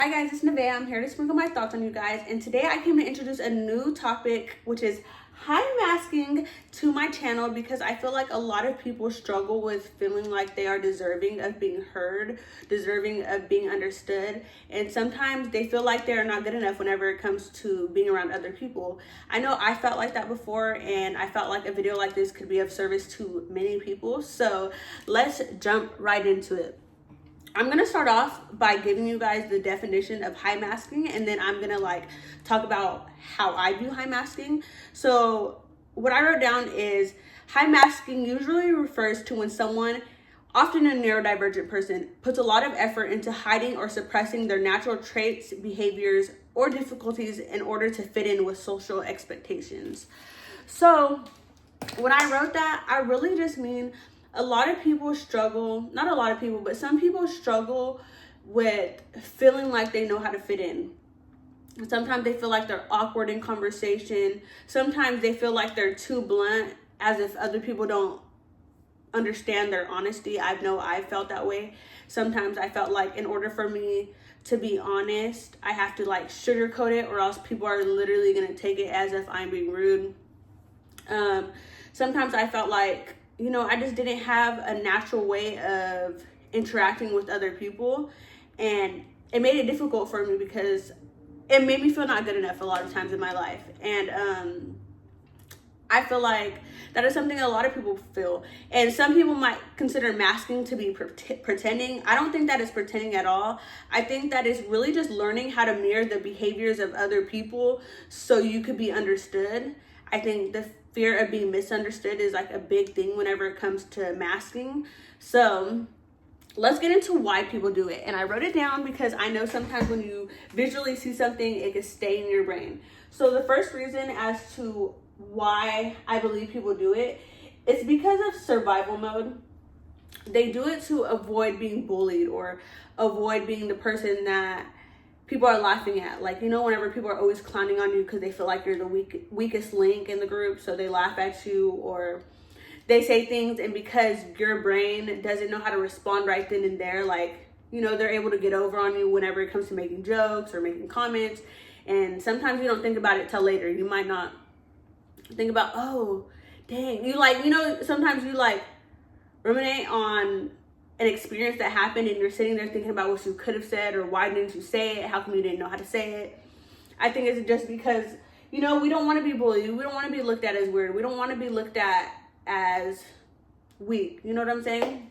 Hi guys, it's Nevaeh. I'm here to sprinkle my thoughts on you guys, and today I came to introduce a new topic, which is high masking to my channel, because I feel like a lot of people struggle with feeling like they are deserving of being heard, deserving of being understood, and sometimes they feel like they're not good enough whenever it comes to being around other people. I know I felt like that before, and I felt like a video like this could be of service to many people, so let's jump right into it. I'm gonna start off by giving you guys the definition of high masking, and then I'm gonna talk about how I view high masking. So what I wrote down is high masking usually refers to when someone, often a neurodivergent person, puts a lot of effort into hiding or suppressing their natural traits, behaviors, or difficulties in order to fit in with social expectations. So when I wrote that, I really just mean a lot of people struggle, not a lot of people, but some people struggle with feeling like they know how to fit in. Sometimes they feel like they're awkward in conversation. Sometimes they feel like they're too blunt, as if other people don't understand their honesty. I know I felt that way. Sometimes I felt like in order for me to be honest, I have to sugarcoat it, or else people are literally gonna take it as if I'm being rude. Sometimes I felt like, I just didn't have a natural way of interacting with other people, and it made it difficult for me because it made me feel not good enough a lot of times in my life. And I feel like that is something a lot of people feel, and some people might consider masking to be pretending. I don't think that is pretending at all. I think that is really just learning how to mirror the behaviors of other people so you could be understood. I think the fear of being misunderstood is a big thing whenever it comes to masking. So let's get into why people do it. And I wrote it down because I know sometimes when you visually see something, it can stay in your brain. So the first reason as to why I believe people do it is because of survival mode. They do it to avoid being bullied or avoid being the person that people are laughing at. Whenever people are always clowning on you because they feel like you're the weakest link in the group, so they laugh at you, or they say things, and because your brain doesn't know how to respond right then and there, they're able to get over on you whenever it comes to making jokes or making comments. And sometimes you don't think about it till later. You might not think about, oh, dang. Sometimes you ruminate on an experience that happened, and you're sitting there thinking about what you could have said, or why didn't you say it? How come you didn't know how to say it? I think it's just because, we don't want to be bullied. We don't want to be looked at as weird. We don't want to be looked at as weak. You know what I'm saying?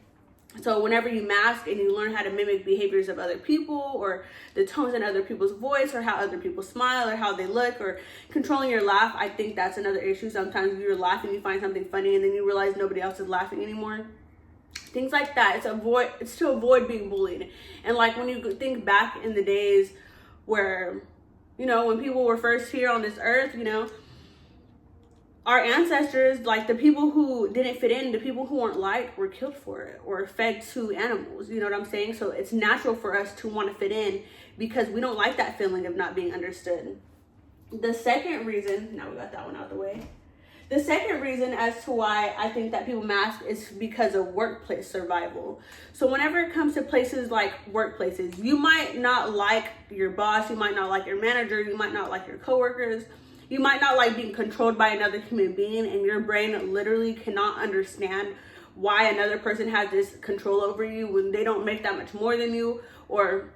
So whenever you mask and you learn how to mimic behaviors of other people, or the tones in other people's voice, or how other people smile, or how they look, or controlling your laugh, I think that's another issue. Sometimes you're laughing, you find something funny, and then you realize nobody else is laughing anymore. Things like that. It's to avoid being bullied. And when you think back in the days where, when people were first here on this earth, our ancestors, the people who didn't fit in, the people who weren't liked, were killed for it or fed to animals. You know what I'm saying? So it's natural for us to want to fit in because we don't like that feeling of not being understood. The second reason, now we got that one out of the way. The second reason as to why I think that people mask is because of workplace survival. So whenever it comes to places like workplaces, you might not like your boss, you might not like your manager, you might not like your coworkers, you might not like being controlled by another human being, and your brain literally cannot understand why another person has this control over you when they don't make that much more than you, or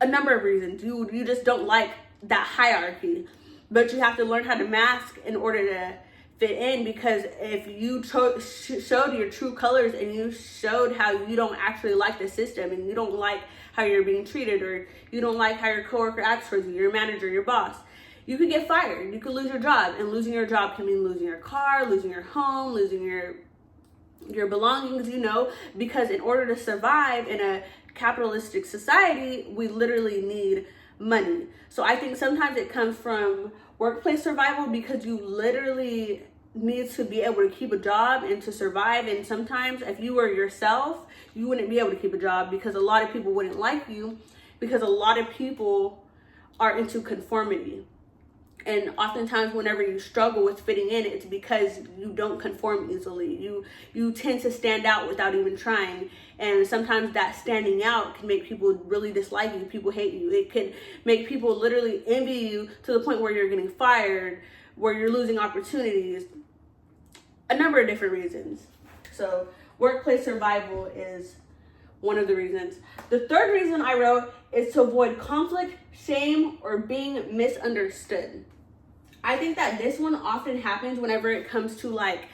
a number of reasons. You just don't like that hierarchy, but you have to learn how to mask in order to fit in, because if you showed your true colors and you showed how you don't actually like the system, and you don't like how you're being treated, or you don't like how your coworker acts towards you, your manager, your boss, you could get fired. You could lose your job, and losing your job can mean losing your car, losing your home, losing your belongings, because in order to survive in a capitalistic society, we literally need money. So I think sometimes it comes from workplace survival, because you literally need to be able to keep a job and to survive. And sometimes if you were yourself, you wouldn't be able to keep a job, because a lot of people wouldn't like you, because a lot of people are into conformity. And oftentimes whenever you struggle with fitting in, it's because you don't conform easily. You tend to stand out without even trying. And sometimes that standing out can make people really dislike you. People hate you. It can make people literally envy you to the point where you're getting fired, where you're losing opportunities. A number of different reasons. So workplace survival is one of the reasons. The third reason I wrote is to avoid conflict, shame, or being misunderstood. I think that this one often happens whenever it comes to like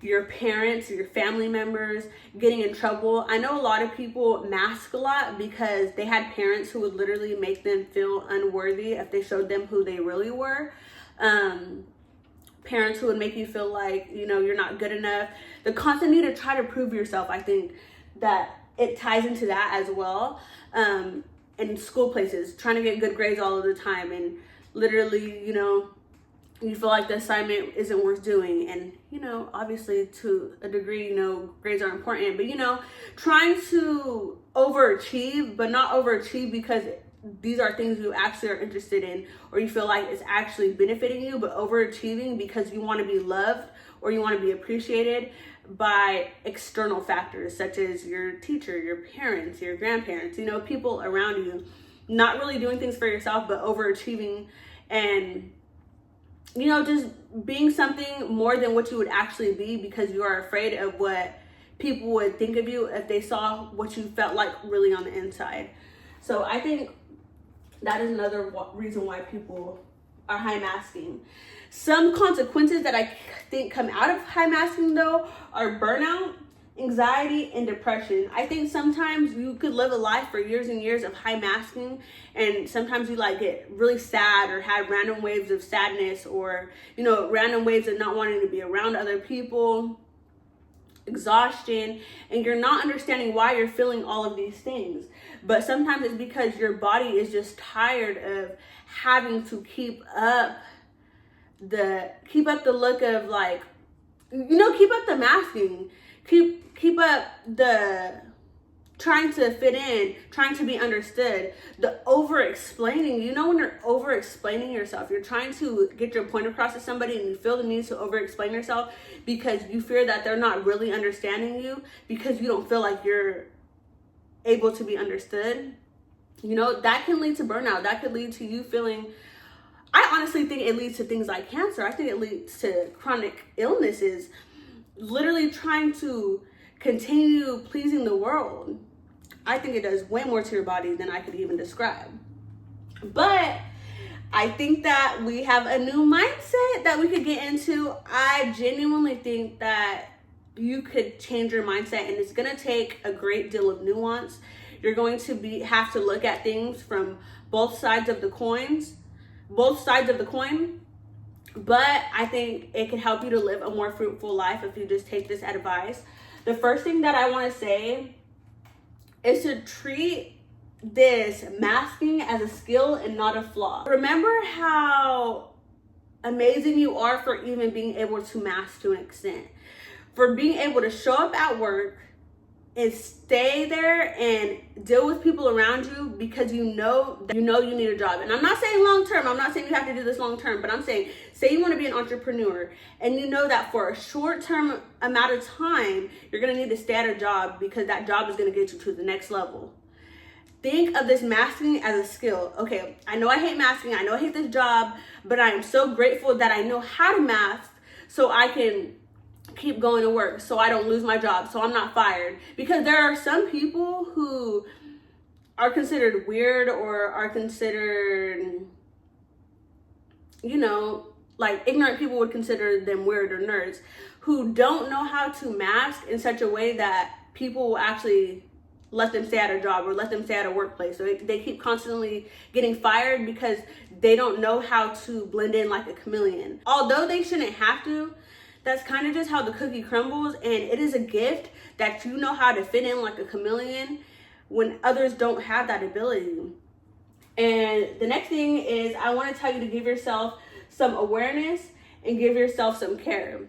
your parents or your family members getting in trouble. I know a lot of people mask a lot because they had parents who would literally make them feel unworthy if they showed them who they really were. Parents who would make you feel like, you know, you're not good enough. The constant need to try to prove yourself, I think that it ties into that as well. In school places, trying to get good grades all of the time, and literally, you know, you feel like the assignment isn't worth doing. And, you know, obviously to a degree, you know, grades are important, but, you know, trying to overachieve, but not overachieve because these are things you actually are interested in, or you feel like it's actually benefiting you, but overachieving because you want to be loved or you want to be appreciated by external factors such as your teacher, your parents, your grandparents, you know, people around you. Not really doing things for yourself, but overachieving and, you know, just being something more than what you would actually be because you are afraid of what people would think of you if they saw what you felt like really on the inside. So I think that is another reason why people are high masking. Some consequences that I think come out of high masking though are burnout, anxiety, and depression. I think sometimes you could live a life for years and years of high masking, and sometimes you like get really sad or have random waves of sadness, or, you know, random waves of not wanting to be around other people, exhaustion, and you're not understanding why you're feeling all of these things. But sometimes it's because your body is just tired of having to keep up the look of, like, you know, keep up the masking, keep up the trying to fit in, trying to be understood, the over explaining. You know, when you're over explaining yourself, you're trying to get your point across to somebody and you feel the need to over explain yourself because you fear that they're not really understanding you, because you don't feel like you're able to be understood. You know, that can lead to burnout. That could lead to you feeling, I honestly think it leads to things like cancer. I think it leads to chronic illnesses. Literally trying to continue pleasing the world. I think it does way more to your body than I could even describe. But I think that we have a new mindset that we could get into. I genuinely think that you could change your mindset, and it's going to take a great deal of nuance. You're going to have to look at things from both sides of the coin. But I think it can help you to live a more fruitful life if you just take this advice. The first thing that I want to say is to treat this masking as a skill and not a flaw. Remember how amazing you are for even being able to mask to an extent. For being able to show up at work and stay there and deal with people around you because you know you need a job. And I'm not saying long term. I'm not saying you have to do this long term, but I'm saying, say you want to be an entrepreneur and you know that for a short term amount of time, you're going to need to stay at a job because that job is going to get you to the next level. Think of this masking as a skill. Okay, I know I hate masking. I know I hate this job, but I am so grateful that I know how to mask so I can keep going to work, so I don't lose my job, so I'm not fired. Because there are some people who are considered weird or are considered, you know, like ignorant people would consider them weird or nerds, who don't know how to mask in such a way that people will actually let them stay at a job or let them stay at a workplace. So they keep constantly getting fired because they don't know how to blend in like a chameleon. Although they shouldn't have to, that's kind of just how the cookie crumbles, and it is a gift that you know how to fit in like a chameleon when others don't have that ability. And the next thing is, I want to tell you to give yourself some awareness and give yourself some care.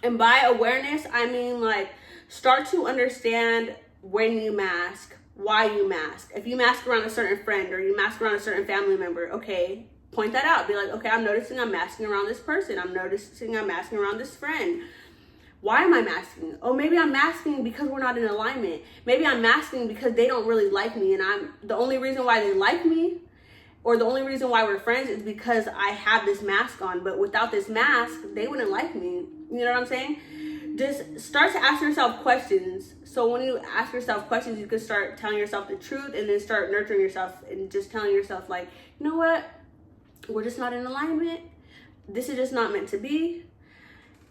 And by awareness, I mean like start to understand when you mask, why you mask. If you mask around a certain friend or you mask around a certain family member, okay, point that out. Be like, okay, I'm noticing I'm masking around this person. I'm noticing I'm masking around this friend. Why am I masking? Oh, maybe I'm masking because we're not in alignment. Maybe I'm masking because they don't really like me, and I'm the only reason why they like me, or the only reason why we're friends, is because I have this mask on. But without this mask, they wouldn't like me. You know what I'm saying? Just start to ask yourself questions. So when you ask yourself questions, you can start telling yourself the truth, and then start nurturing yourself and just telling yourself, like, you know what? We're just not in alignment. This is just not meant to be.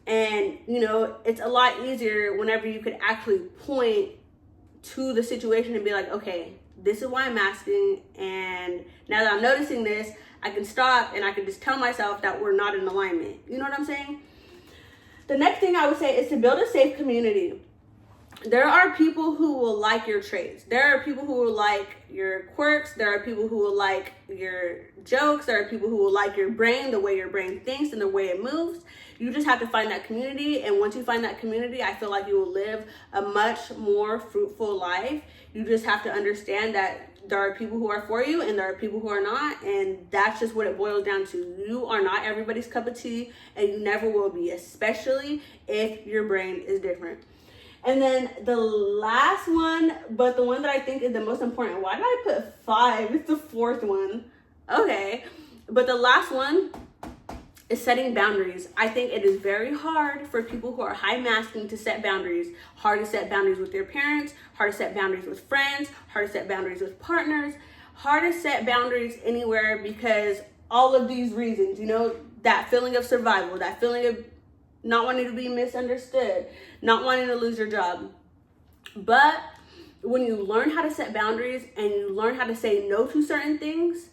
And, you know, it's a lot easier whenever you could actually point to the situation and be like, okay, this is why I'm masking. And now that I'm noticing this, I can stop and I can just tell myself that we're not in alignment. You know what I'm saying? The next thing I would say is to build a safe community. There are people who will like your traits. There are people who will like your quirks. There are people who will like your jokes. There are people who will like your brain, the way your brain thinks and the way it moves. You just have to find that community. And once you find that community, I feel like you will live a much more fruitful life. You just have to understand that there are people who are for you and there are people who are not. And that's just what it boils down to. You are not everybody's cup of tea, and you never will be, especially if your brain is different. And then the last one, but the one that I think is the most important. Why did I put 5? It's the 4th one. Okay. But the last one is setting boundaries. I think it is very hard for people who are high masking to set boundaries. Hard to set boundaries with their parents, hard to set boundaries with friends, hard to set boundaries with partners, hard to set boundaries anywhere because all of these reasons, you know, that feeling of survival, that feeling of not wanting to be misunderstood, not wanting to lose your job. But when you learn how to set boundaries and you learn how to say no to certain things,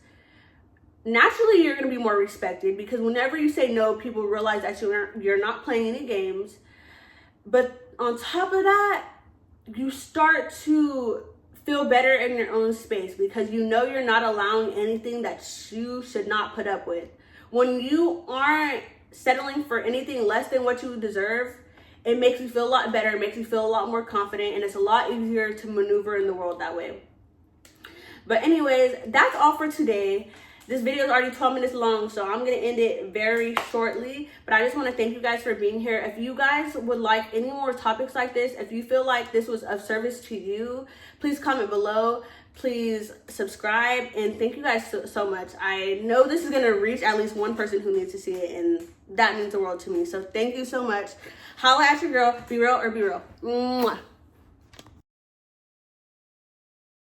naturally you're going to be more respected, because whenever you say no, people realize that you're not playing any games. But on top of that, you start to feel better in your own space because you know you're not allowing anything that you should not put up with. When you aren't settling for anything less than what you deserve, it makes you feel a lot better. It makes you feel a lot more confident, and it's a lot easier to maneuver in the world that way. But anyways, that's all for today. This video is already 12 minutes long, so I'm going to end it very shortly. But I just want to thank you guys for being here. If you guys would like any more topics like this, if you feel like this was of service to you, please comment below. Please subscribe. And thank you guys so much. I know this is going to reach at least one person who needs to see it, and that means the world to me. So thank you so much. Holla at your girl. Be real or be real. Mwah.